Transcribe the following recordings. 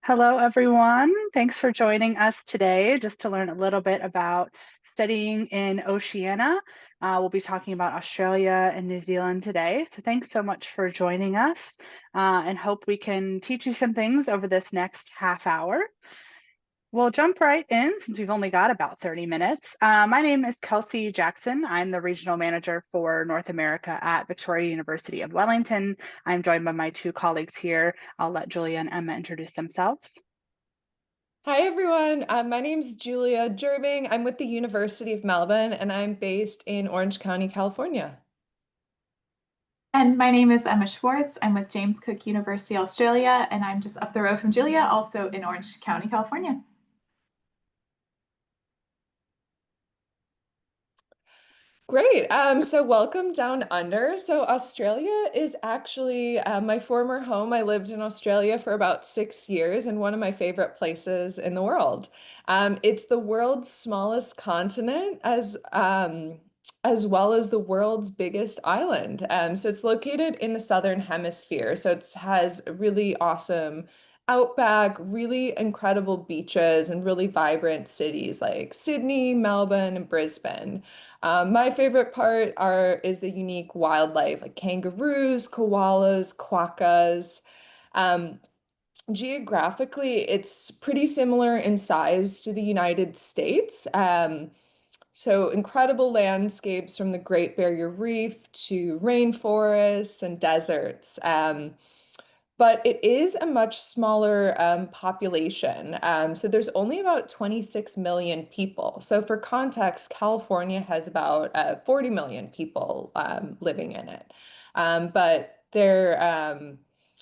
Hello, everyone. Thanks for joining us today just to learn a little bit about studying in Oceania. We'll be talking about Australia and New Zealand today. So thanks so much for joining us and hope we can teach you some things over this next half hour. We'll jump right in since we've only got about 30 minutes. My name is Kelsey Jackson. I'm the regional manager for North America at Victoria University of Wellington. I'm joined by my two colleagues here. I'll let Julia and Emma introduce themselves. Hi, everyone. My name's Julia Jerving. I'm with the University of Melbourne, and I'm based in Orange County, California. And my name is Emma Schwartz. I'm with James Cook University, Australia, and I'm just up the road from Julia, also in Orange County, California. Great. So welcome down under. So Australia is actually my former home. I lived in Australia for about 6 years and one of my favorite places in the world. It's the world's smallest continent as well as the world's biggest island. So it's located in the southern hemisphere. So it has a really awesome outback, really incredible beaches, and really vibrant cities like Sydney, Melbourne, and Brisbane. My favorite part is the unique wildlife like kangaroos, koalas, quokkas. Um, Geographically, it's pretty similar in size to the United States. So incredible landscapes from the Great Barrier Reef to rainforests and deserts. But it is a much smaller population. So there's only about 26 million people. So for context, California has about 40 million people living in it. But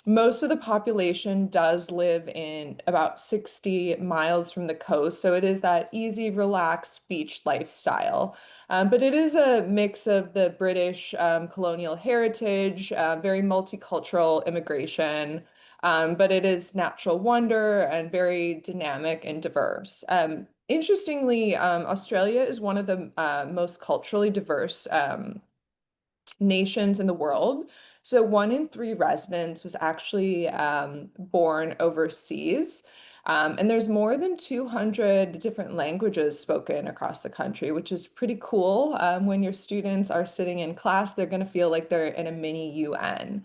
most of the population does live in about 60 miles from the coast. So it is that easy, relaxed beach lifestyle. But it is a mix of the British colonial heritage, very multicultural immigration, but it is natural wonder and very dynamic and diverse. Interestingly, Australia is one of the most culturally diverse nations in the world. So 1 in 3 residents was actually born overseas. And there's more than 200 different languages spoken across the country, which is pretty cool. When your students are sitting in class, they're going to feel like they're in a mini UN.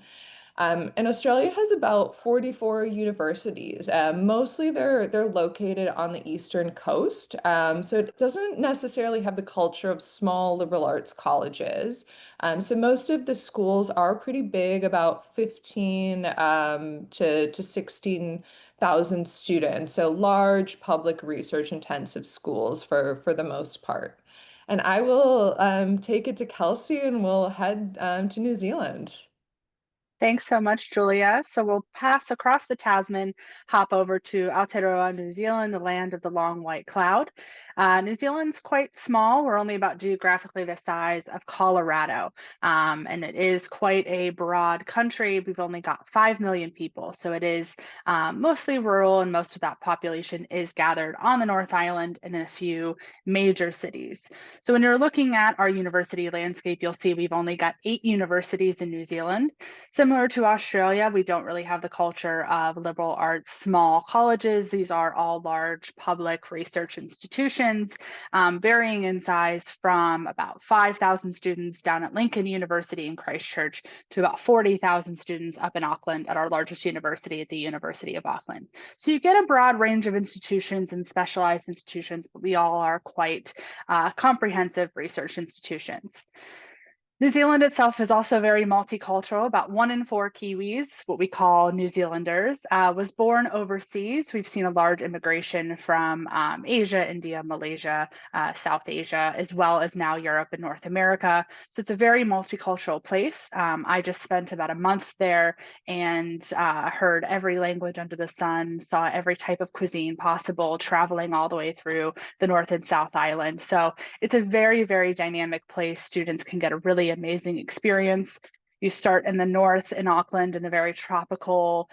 And Australia has about 44 universities. Mostly they're located on the eastern coast. So it doesn't necessarily have the culture of small liberal arts colleges. So most of the schools are pretty big, about 15 to 16,000 students. So large public research intensive schools for the most part. And I will take it to Kelsey and we'll head to New Zealand. Thanks so much, Julia. So we'll pass across the Tasman, hop over to Aotearoa, New Zealand, the land of the long white cloud. New Zealand's quite small. We're only about geographically the size of Colorado, and it is quite a broad country. We've only got 5 million people, so it is mostly rural, and most of that population is gathered on the North Island and in a few major cities. So when you're looking at our university landscape, you'll see we've only got 8 universities in New Zealand. Similar to Australia, we don't really have the culture of liberal arts small colleges. These are all large public research institutions, varying in size from about 5,000 students down at Lincoln University in Christchurch to about 40,000 students up in Auckland at our largest university at the University of Auckland. So you get a broad range of institutions and specialized institutions, but we all are quite comprehensive research institutions. New Zealand itself is also very multicultural. About 1 in 4 Kiwis, what we call New Zealanders, was born overseas. We've seen a large immigration from Asia, India, Malaysia, South Asia, as well as now Europe and North America. So it's a very multicultural place. I just spent about a month there and heard every language under the sun, saw every type of cuisine possible, traveling all the way through the North and South Island. So it's a very, very dynamic place. Students can get a really amazing experience. You start in the north in Auckland in a very tropical,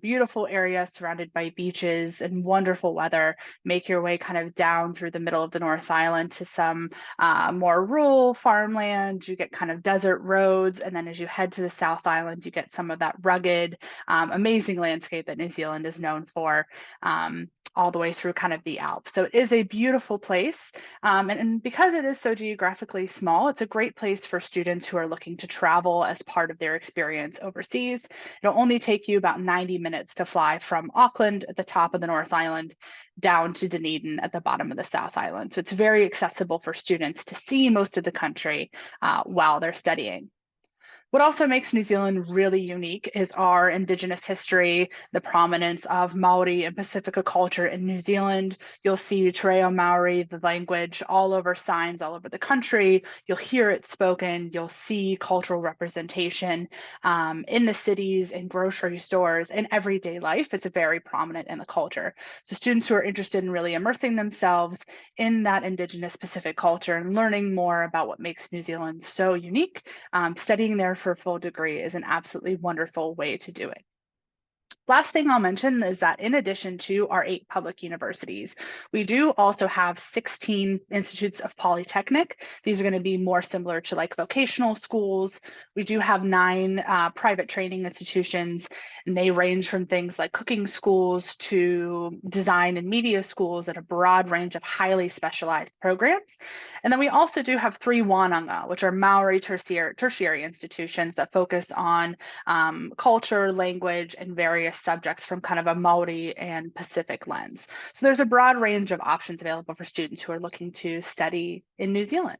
beautiful area surrounded by beaches and wonderful weather. Make your way kind of down through the middle of the North Island to some more rural farmland. You get kind of desert roads. And then as you head to the South Island, you get some of that rugged, amazing landscape that New Zealand is known for. All the way through kind of the Alps. So it is a beautiful place. And because it is so geographically small, it's a great place for students who are looking to travel as part of their experience overseas. It'll only take you about 90 minutes to fly from Auckland at the top of the North Island down to Dunedin at the bottom of the South Island. So it's very accessible for students to see most of the country while they're studying. What also makes New Zealand really unique is our Indigenous history, the prominence of Maori and Pacifica culture in New Zealand. You'll see Te Reo Maori, the language, all over signs all over the country. You'll hear it spoken. You'll see cultural representation in the cities, in grocery stores, in everyday life. It's very prominent in the culture. So students who are interested in really immersing themselves in that Indigenous Pacific culture and learning more about what makes New Zealand so unique, studying there for a full degree is an absolutely wonderful way to do it. Last thing I'll mention is that in addition to our 8 public universities, we do also have 16 institutes of polytechnic. These are going to be more similar to like vocational schools. We do have 9 private training institutions, and they range from things like cooking schools to design and media schools and a broad range of highly specialized programs. And then we also do have 3 wānanga, which are Maori tertiary institutions that focus on culture, language, and various subjects from kind of a Maori and Pacific lens. So there's a broad range of options available for students who are looking to study in New Zealand.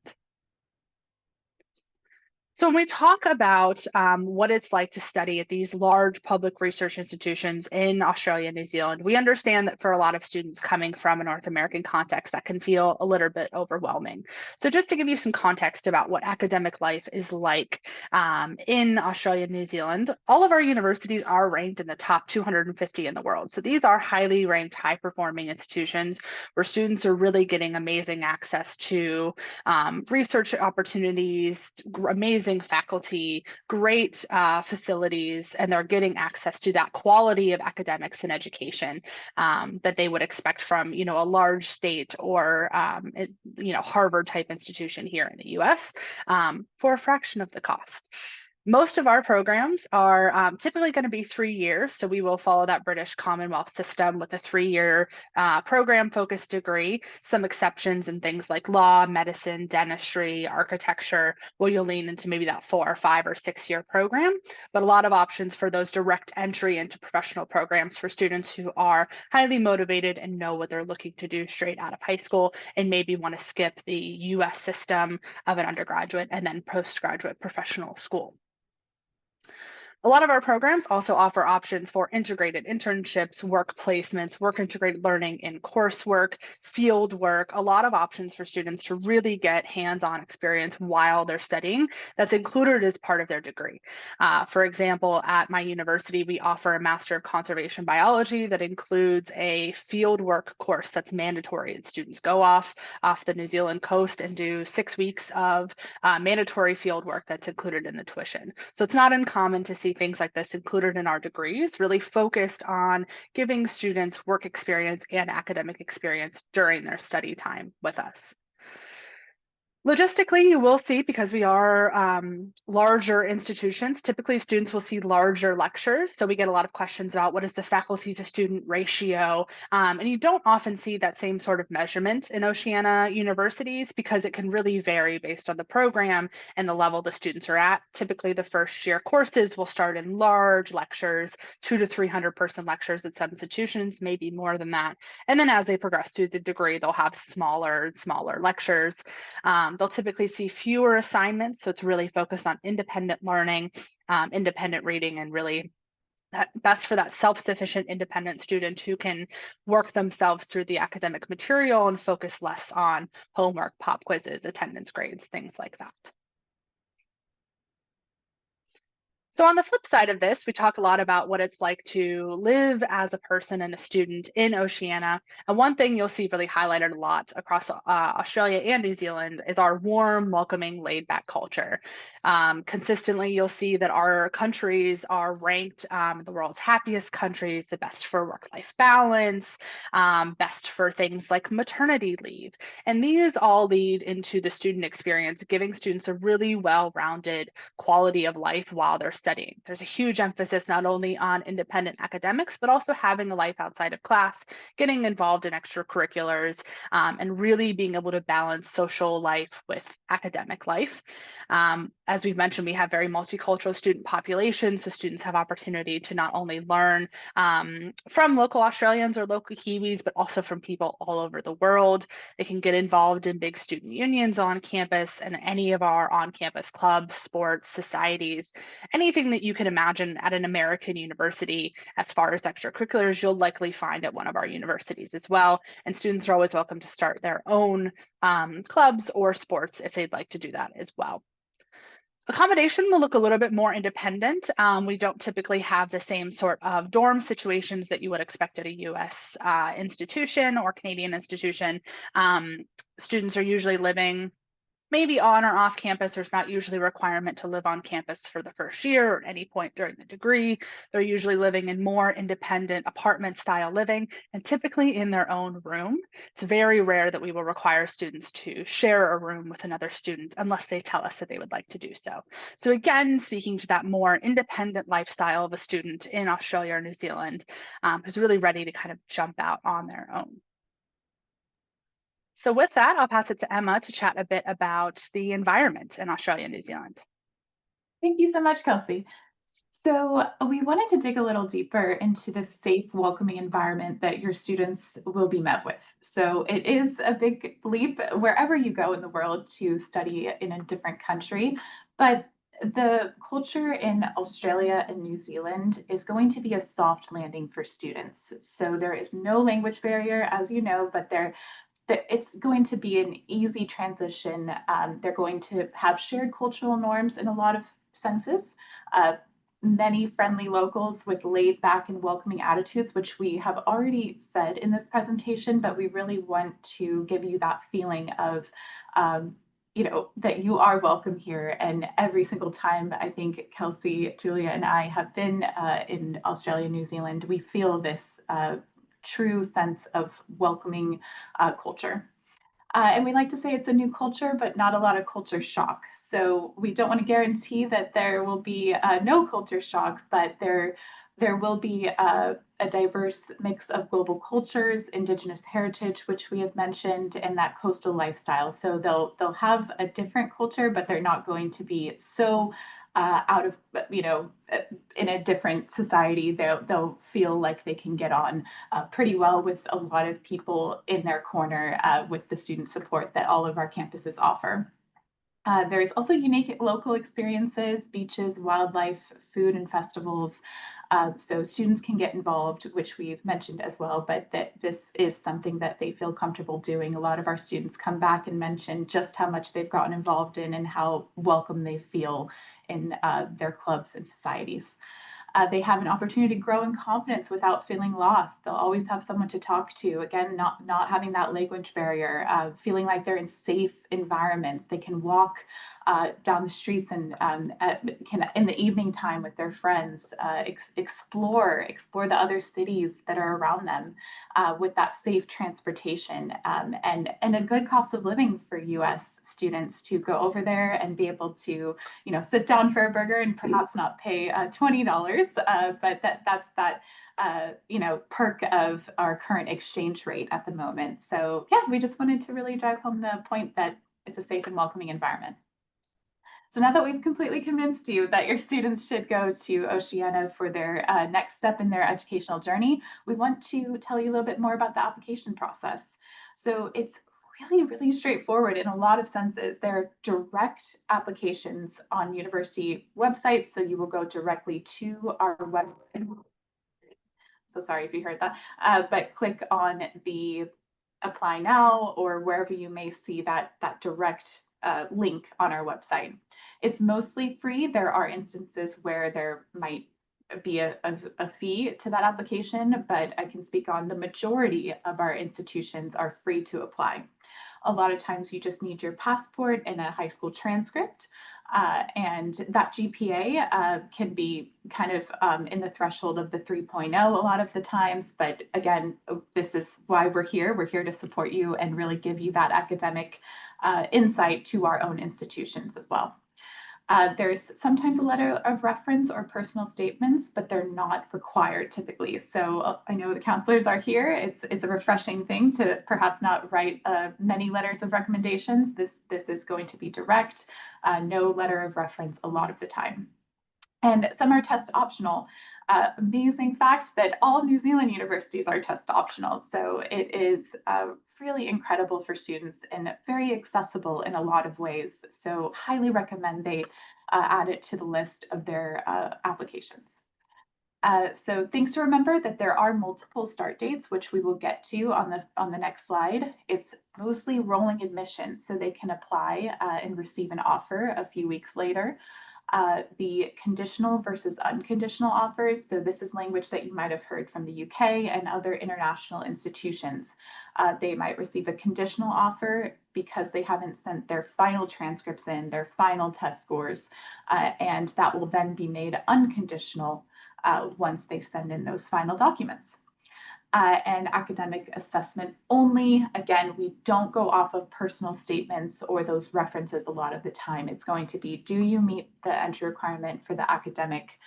So when we talk about what it's like to study at these large public research institutions in Australia and New Zealand, we understand that for a lot of students coming from a North American context, that can feel a little bit overwhelming. So just to give you some context about what academic life is like in Australia and New Zealand, all of our universities are ranked in the top 250 in the world. So these are highly ranked, high-performing institutions where students are really getting amazing access to research opportunities, amazing faculty, great facilities, and they're getting access to that quality of academics and education that they would expect from, you know, a large state or, you know, Harvard type institution here in the US for a fraction of the cost. Most of our programs are typically going to be 3 years, so we will follow that British Commonwealth system with a 3-year program-focused degree. Some exceptions in things like law, medicine, dentistry, architecture, where you'll lean into maybe that 4 or 5 or 6-year program, but a lot of options for those direct entry into professional programs for students who are highly motivated and know what they're looking to do straight out of high school and maybe want to skip the US system of an undergraduate and then postgraduate professional school. A lot of our programs also offer options for integrated internships, work placements, work integrated learning in coursework, field work, a lot of options for students to really get hands-on experience while they're studying that's included as part of their degree. For example, at my university, we offer a Master of Conservation Biology that includes a field work course that's mandatory, and students go off the New Zealand coast and do 6 weeks of mandatory field work that's included in the tuition. So it's not uncommon to see things like this included in our degrees, really focused on giving students work experience and academic experience during their study time with us. Logistically, you will see, because we are larger institutions, typically students will see larger lectures. So we get a lot of questions about what is the faculty to student ratio. And you don't often see that same sort of measurement in Oceania universities because it can really vary based on the program and the level the students are at. Typically the first year courses will start in large lectures, 200 to 300 person lectures at some institutions, maybe more than that. And then as they progress through the degree, they'll have smaller lectures. They'll typically see fewer assignments, so it's really focused on independent learning, independent reading, and really best for that self-sufficient independent student who can work themselves through the academic material and focus less on homework, pop quizzes, attendance grades, things like that. So on the flip side of this, we talk a lot about what it's like to live as a person and a student in Oceania. And one thing you'll see really highlighted a lot across Australia and New Zealand is our warm, welcoming, laid-back culture. Consistently, you'll see that our countries are ranked the world's happiest countries, the best for work-life balance, best for things like maternity leave. And these all lead into the student experience, giving students a really well-rounded quality of life while they're studying. There's a huge emphasis not only on independent academics, but also having a life outside of class, getting involved in extracurriculars, and really being able to balance social life with academic life. As we've mentioned, we have very multicultural student populations, so students have opportunity to not only learn from local Australians or local Kiwis, but also from people all over the world. They can get involved in big student unions on campus and any of our on-campus clubs, sports, societies, anything that you can imagine at an American university as far as extracurriculars, you'll likely find at one of our universities as well. And students are always welcome to start their own clubs or sports if they'd like to do that as well. Accommodation will look a little bit more independent. We don't typically have the same sort of dorm situations that you would expect at a US institution or Canadian institution. Students are usually living maybe on or off campus. There's not usually a requirement to live on campus for the first year or at any point during the degree. They're usually living in more independent apartment style living and typically in their own room. It's very rare that we will require students to share a room with another student unless they tell us that they would like to do so. So again, speaking to that more independent lifestyle of a student in Australia or New Zealand who's really ready to kind of jump out on their own. So with that, I'll pass it to Emma to chat a bit about the environment in Australia and New Zealand. Thank you so much, Kelsey. So we wanted to dig a little deeper into the safe, welcoming environment that your students will be met with. So it is a big leap wherever you go in the world to study in a different country, but the culture in Australia and New Zealand is going to be a soft landing for students. So there is no language barrier, as you know, but it's going to be an easy transition. They're going to have shared cultural norms in a lot of senses. Many friendly locals with laid back and welcoming attitudes, which we have already said in this presentation, but we really want to give you that feeling of, that you are welcome here. And every single time I think Kelsey, Julia, and I have been in Australia, New Zealand, we feel this true sense of welcoming culture. And we like to say it's a new culture, but not a lot of culture shock. So we don't want to guarantee that there will be no culture shock, but there will be a diverse mix of global cultures, Indigenous heritage, which we have mentioned, and that coastal lifestyle. So they'll have a different culture, but they're not going to be so out of, in a different society. They'll feel like they can get on pretty well with a lot of people in their corner with the student support that all of our campuses offer. There's also unique local experiences, beaches, wildlife, food, and festivals. So students can get involved, which we've mentioned as well, but that this is something that they feel comfortable doing. A lot of our students come back and mention just how much they've gotten involved in and how welcome they feel in their clubs and societies. They have an opportunity to grow in confidence without feeling lost. They'll always have someone to talk to. Again, not having that language barrier, feeling like they're in safe environments. They can walk down the streets and can in the evening time with their friends explore the other cities that are around them with that safe transportation and a good cost of living for U.S. students to go over there and be able to sit down for a burger and perhaps not pay $20, but that's that perk of our current exchange rate at the moment. So yeah, we just wanted to really drive home the point that it's a safe and welcoming environment. So now that we've completely convinced you that your students should go to Oceania for their next step in their educational journey, we want to tell you a little bit more about the application process. So it's really, really straightforward in a lot of senses. There are direct applications on university websites, so you will go directly to our website. So sorry if you heard that, but click on the apply now or wherever you may see that direct link on our website. It's mostly free. There are instances where there might be a fee to that application, but I can speak on the majority of our institutions are free to apply. A lot of times you just need your passport and a high school transcript. And that GPA can be kind of in the threshold of the 3.0 a lot of the times. But again, this is why we're here. We're here to support you and really give you that academic insight to our own institutions as well. There's sometimes a letter of reference or personal statements, but they're not required typically. So I know the counselors are here. It's a refreshing thing to perhaps not write many letters of recommendations. This is going to be direct, no letter of reference a lot of the time. And some are test optional. Amazing fact that all New Zealand universities are test optional. So it is really incredible for students and very accessible in a lot of ways. So highly recommend they add it to the list of their applications. So things to remember that there are multiple start dates, which we will get to on the next slide. It's mostly rolling admission, so they can apply and receive an offer a few weeks later. The conditional versus unconditional offers. So this is language that you might have heard from the UK and other international institutions. They might receive a conditional offer because they haven't sent their final transcripts in, their final test scores, and that will then be made unconditional once they send in those final documents. And academic assessment only. Again, we don't go off of personal statements or those references a lot of the time. It's going to be, do you meet the entry requirement for the academic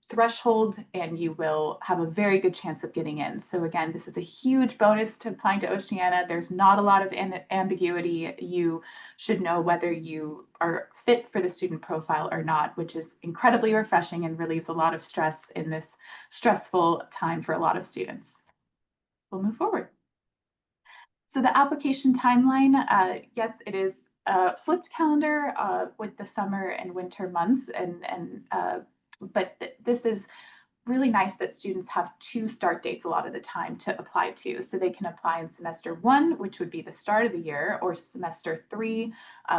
threshold, and you will have a very good chance of getting in. So again, this is a huge bonus to applying to Oceania. There's not a lot of ambiguity. You should know whether you are fit for the student profile or not, which is incredibly refreshing and relieves a lot of stress in this stressful time for a lot of students. We'll move forward. So the application timeline, yes, it is a flipped calendar with the summer and winter months, but this is really nice that students have 2 start dates a lot of the time to apply to. So they can apply in semester 1, which would be the start of the year, or semester 3,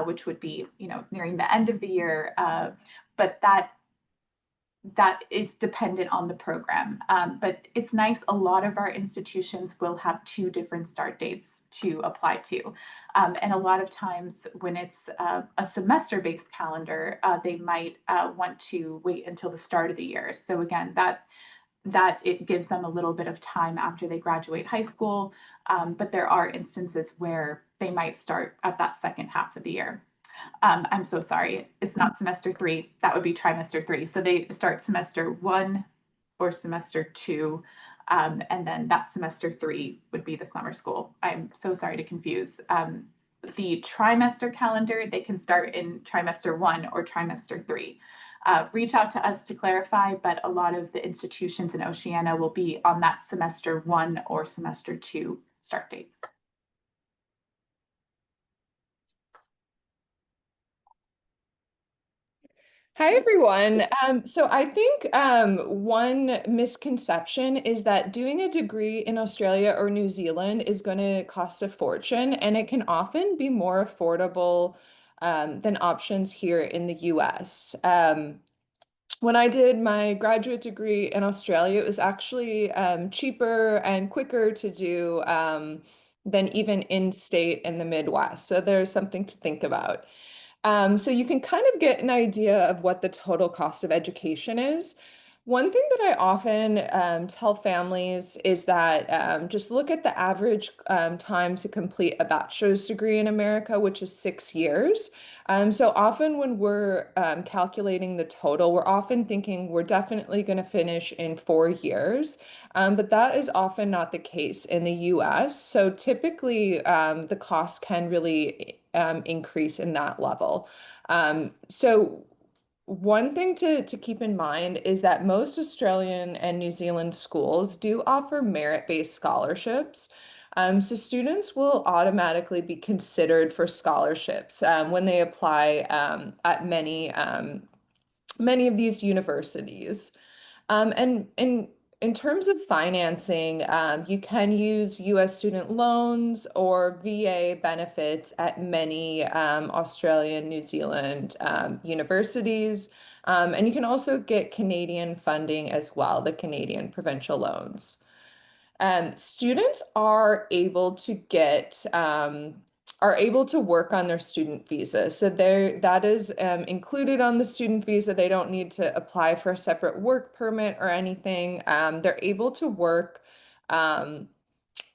which would be, nearing the end of the year. But that is dependent on the program. But it's nice, a lot of our institutions will have 2 different start dates to apply to. And a lot of times when it's a semester-based calendar, they might want to wait until the start of the year. So again, that it gives them a little bit of time after they graduate high school. But there are instances where they might start at that second half of the year. I'm so sorry, it's not semester 3, that would be trimester 3. So they start semester 1 or semester 2, and then that semester 3 would be the summer school. I'm so sorry to confuse. The trimester calendar, they can start in trimester 1 or trimester 3. Reach out to us to clarify, but a lot of the institutions in Oceania will be on that semester 1 or semester 2 start date. Hi, everyone. So I think one misconception is that doing a degree in Australia or New Zealand is going to cost a fortune, and it can often be more affordable than options here in the US. When I did my graduate degree in Australia, it was actually cheaper and quicker to do than even in-state in the Midwest. So there's something to think about. So you can kind of get an idea of what the total cost of education is. One thing that I often tell families is that just look at the average time to complete a bachelor's degree in America, which is 6 years. So often when we're calculating the total, we're often thinking we're definitely going to finish in 4 years, but that is often not the case in the US. So typically the cost can really increase in that level. So one thing to keep in mind is that most Australian and New Zealand schools do offer merit-based scholarships. So students will automatically be considered for scholarships when they apply at many of these universities. And in terms of financing, you can use US student loans or VA benefits at many Australian, New Zealand universities. And you can also get Canadian funding as well, the Canadian provincial loans. Students are able to work on their student visa. So that is included on the student visa. They don't need to apply for a separate work permit or anything. They're able to work um,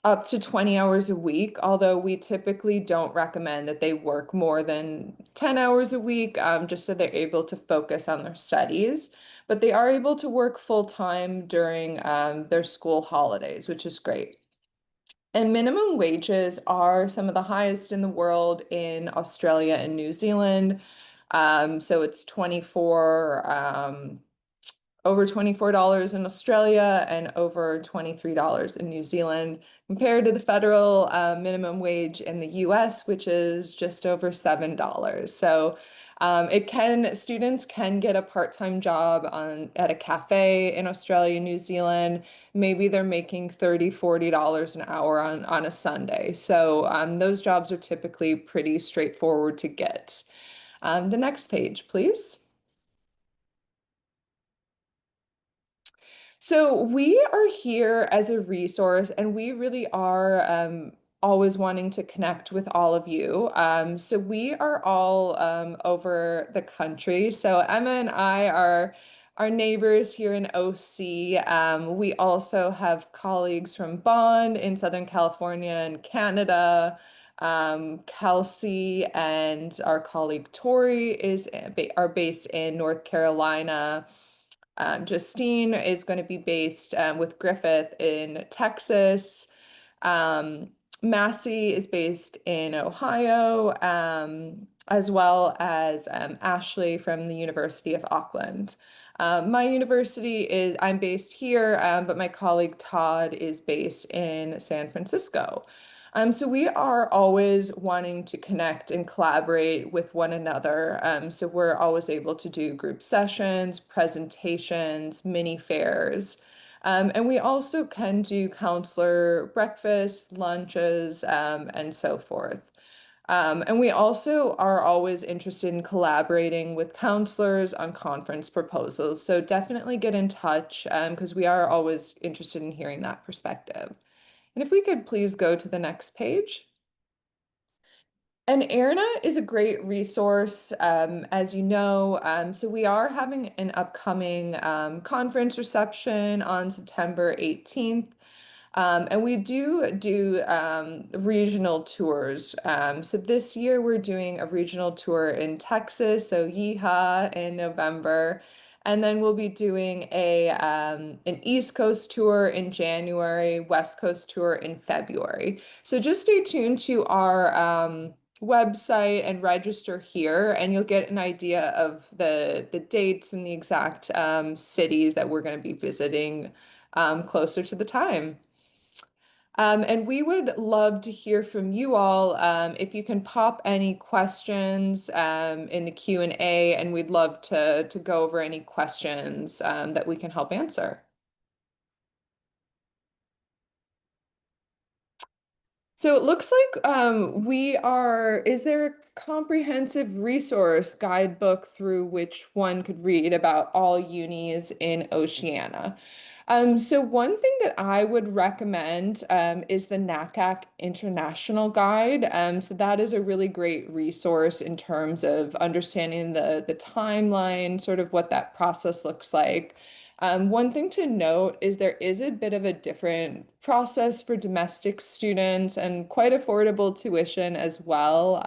up to 20 hours a week, although we typically don't recommend that they work more than 10 hours a week, just so they're able to focus on their studies. But they are able to work full time during their school holidays, which is great. And minimum wages are some of the highest in the world in Australia and New Zealand. So it's 24, over $24 in Australia and over $23 in New Zealand, compared to the federal minimum wage in the US, which is just over $7. So students can get a part-time job at a cafe in Australia, New Zealand. Maybe they're making $30, $40 an hour on a Sunday. So those jobs are typically pretty straightforward to get. The next page, please. So we are here as a resource, and we really are always wanting to connect with all of you. So we are all over the country. So Emma and I are our neighbors here in OC. We also have colleagues from Bonn in Southern California and Canada. Kelsey and our colleague Tori are based in North Carolina. Justine is going to be based with Griffith in Texas. Massey is based in Ohio, as well as Ashley from the University of Auckland. My university I'm based here, but my colleague Todd is based in San Francisco. So we are always wanting to connect and collaborate with one another. So we're always able to do group sessions, presentations, mini fairs. And we also can do counselor breakfasts, lunches, and so forth. And we also are always interested in collaborating with counselors on conference proposals. So definitely get in touch because we are always interested in hearing that perspective. And if we could please go to the next page. And AIRR-NA is a great resource, as you know. So we are having an upcoming conference reception on September 18th. And we do regional tours. So this year we're doing a regional tour in Texas, so Yeehaw in November. And then we'll be doing an East Coast tour in January, West Coast tour in February. So just stay tuned to our website and register here, and you'll get an idea of the dates and the exact cities that we're going to be visiting closer to the time. And we would love to hear from you all. If you can pop any questions in the Q&A, and we'd love to go over any questions that we can help answer. So it looks like is there a comprehensive resource guidebook through which one could read about all unis in Oceania? So one thing that I would recommend is the NACAC International Guide. So that is a really great resource in terms of understanding the timeline, sort of what that process looks like. One thing to note is there is a bit of a different process for domestic students and quite affordable tuition as well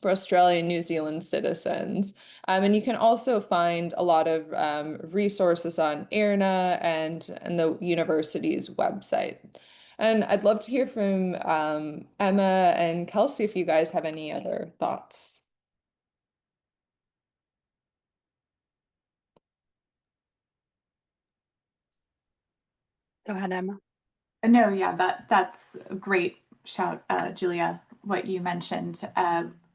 for Australia and New Zealand citizens. And you can also find a lot of resources on AIRR-NA and the university's website. And I'd love to hear from Emma and Kelsey if you guys have any other thoughts. Go ahead, Emma. No, yeah, that's a great shout, Julia, what you mentioned.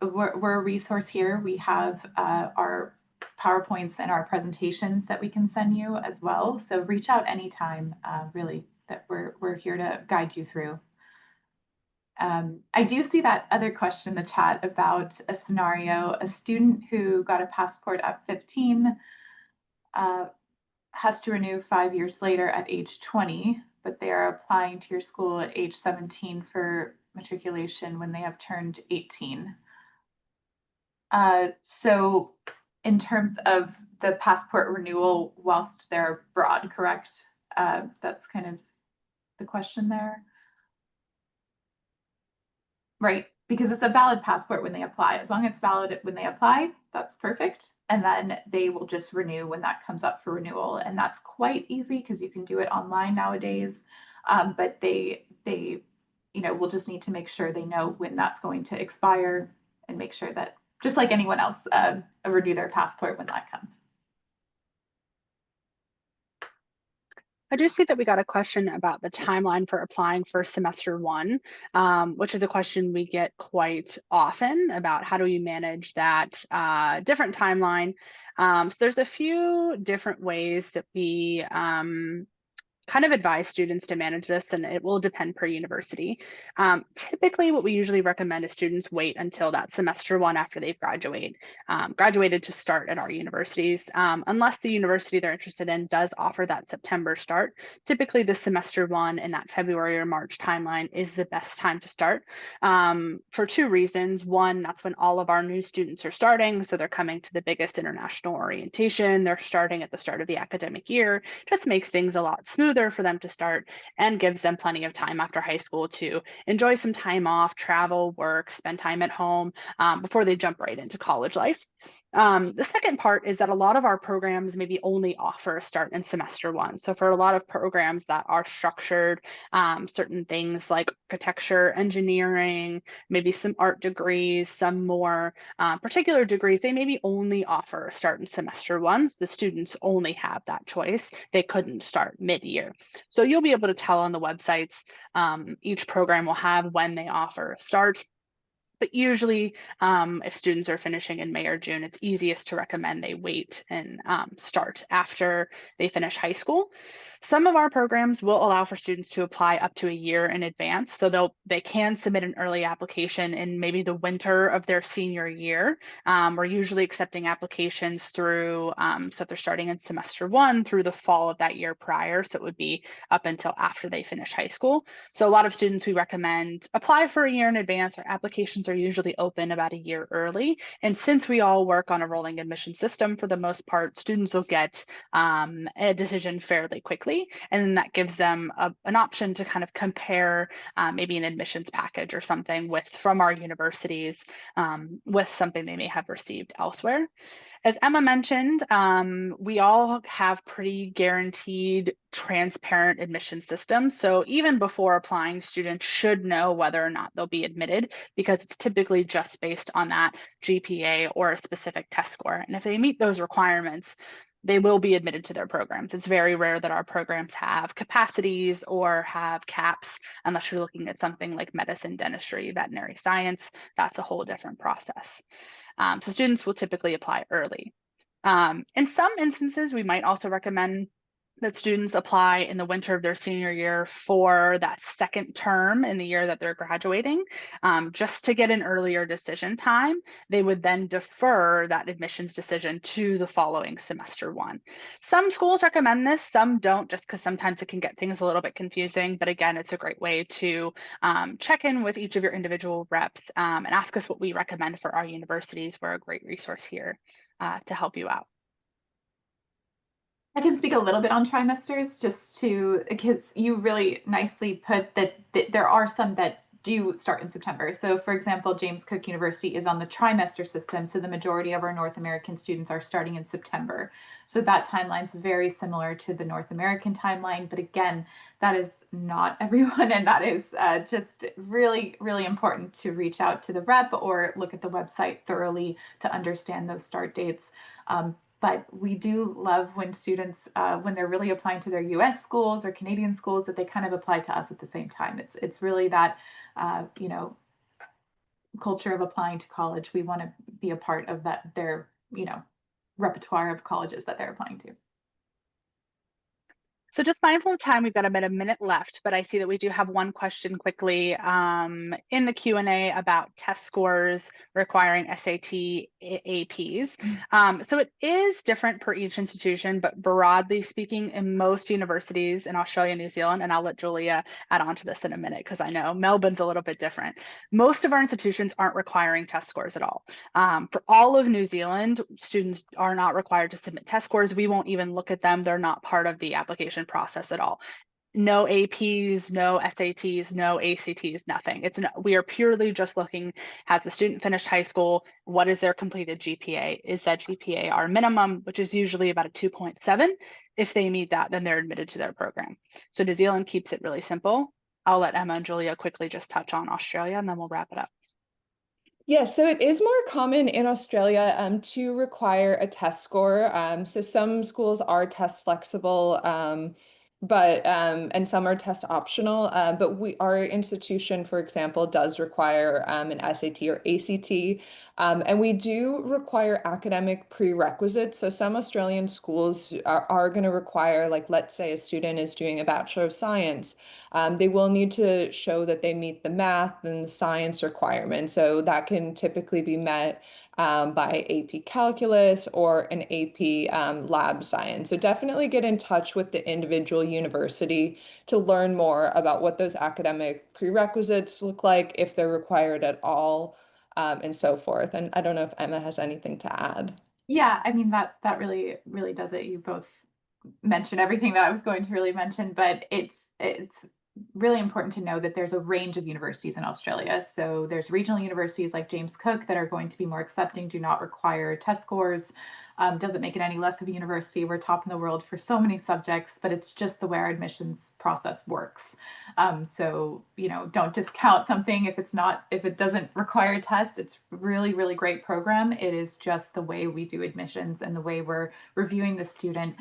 We're a resource here. We have our PowerPoints and our presentations that we can send you as well. So reach out anytime, really, that we're here to guide you through. I do see that other question in the chat about a scenario, a student who got a passport at 15 has to renew 5 years later at age 20, but they are applying to your school at age 17 for matriculation when they have turned 18. So in terms of the passport renewal whilst they're abroad, correct? That's kind of the question there. Right, because it's a valid passport when they apply. As long as it's valid when they apply, that's perfect. And then they will just renew when that comes up for renewal. And that's quite easy because you can do it online nowadays. But they will just need to make sure they know when that's going to expire and make sure that, just like anyone else, renew their passport when that comes. I do see that we got a question about the timeline for applying for semester one, which is a question we get quite often about how do we manage that different timeline. So there's a few different ways that we kind of advise students to manage this, and it will depend per university. Typically, what we usually recommend is students wait until that semester one after they've graduated to start at our universities, unless the university they're interested in does offer that September start. Typically, the semester one in that February or March timeline is the best time to start for two reasons. One, that's when all of our new students are starting, so they're coming to the biggest international orientation. They're starting at the start of the academic year, just makes things a lot smoother for them to start and gives them plenty of time after high school to enjoy some time off, travel, work, spend time at home before they jump right into college life. The second part is that a lot of our programs maybe only offer a start in semester one. So for a lot of programs that are structured, certain things like architecture, engineering, maybe some art degrees, some more particular degrees, they maybe only offer a start in semester one. So the students only have that choice. They couldn't start mid-year. So you'll be able to tell on the websites, each program will have when they offer a start. But usually, if students are finishing in May or June, it's easiest to recommend they wait and start after they finish high school. Some of our programs will allow for students to apply up to a year in advance. So they can submit an early application in maybe the winter of their senior year. We're usually accepting applications through, so if they're starting in semester one through the fall of that year prior. So it would be up until after they finish high school. So a lot of students we recommend apply for a year in advance. Our applications are usually open about a year early. And since we all work on a rolling admission system, for the most part, students will get a decision fairly quickly. And then that gives them an option to kind of compare maybe an admissions package or something from our universities with something they may have received elsewhere. As Emma mentioned, we all have pretty guaranteed, transparent admission systems. So even before applying, students should know whether or not they'll be admitted, because it's typically just based on that GPA or a specific test score. And if they meet those requirements, they will be admitted to their programs. It's very rare that our programs have capacities or have caps, unless you're looking at something like medicine, dentistry, veterinary science. That's a whole different process. So students will typically apply early. In some instances, we might also recommend that students apply in the winter of their senior year for that second term in the year that they're graduating, just to get an earlier decision time. They would then defer that admissions decision to the following semester one. Some schools recommend this, some don't, just because sometimes it can get things a little bit confusing. But again, it's a great way to check in with each of your individual reps and ask us what we recommend for our universities. We're a great resource here to help you out. I can speak a little bit on trimesters because you really nicely put that there are some that do start in September. So for example, James Cook University is on the trimester system. So the majority of our North American students are starting in September. So that timeline is very similar to the North American timeline. But again, that is not everyone. And that is just really, really important to reach out to the rep or look at the website thoroughly to understand those start dates. But we do love when students, when they're really applying to their US schools or Canadian schools, that they kind of apply to us at the same time. It's really that, culture of applying to college. We want to be a part of that, their, repertoire of colleges that they're applying to. So just mindful of time, we've got about a minute left, but I see that we do have one question quickly in the Q&A about test scores requiring SAT APs. So it is different per each institution, but broadly speaking, in most universities in Australia and New Zealand, and I'll let Julia add on to this in a minute because I know Melbourne's a little bit different. Most of our institutions aren't requiring test scores at all. For all of New Zealand, students are not required to submit test scores. We won't even look at them. They're not part of the application process at all. No APs, no SATs, no ACTs, nothing. We are purely just looking, has the student finished high school? What is their completed GPA? Is that GPA our minimum, which is usually about a 2.7? If they meet that, then they're admitted to their program. So New Zealand keeps it really simple. I'll let Emma and Julia quickly just touch on Australia and then we'll wrap it up. Yeah, so it is more common in Australia to require a test score. So some schools are test flexible, and some are test optional. But our institution, for example, does require an SAT or ACT. And we do require academic prerequisites. So some Australian schools are going to require, like, let's say a student is doing a Bachelor of Science. They will need to show that they meet the math and the science requirements. So that can typically be met by AP Calculus or an AP Lab Science. So definitely get in touch with the individual university to learn more about what those academic prerequisites look like, if they're required at all, and so forth. And I don't know if Emma has anything to add. Yeah, I mean, that really does it. You both mentioned everything that I was going to really mention, but it's really important to know that there's a range of universities in Australia. So there's regional universities like James Cook that are going to be more accepting, do not require test scores. Doesn't make it any less of a university. We're top in the world for so many subjects, but it's just the way our admissions process works. So, don't discount something if it doesn't require a test. It's really, really great program. It is just the way we do admissions and the way we're reviewing the student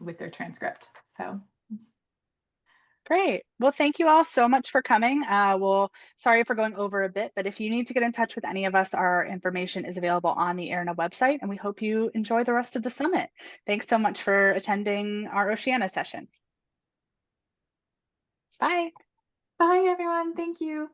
with their transcript. So. Great. Well, thank you all so much for coming. Sorry for going over a bit, but if you need to get in touch with any of us, our information is available on the AIRR-NA website, and we hope you enjoy the rest of the summit. Thanks so much for attending our Oceania session. Bye. Bye, everyone. Thank you.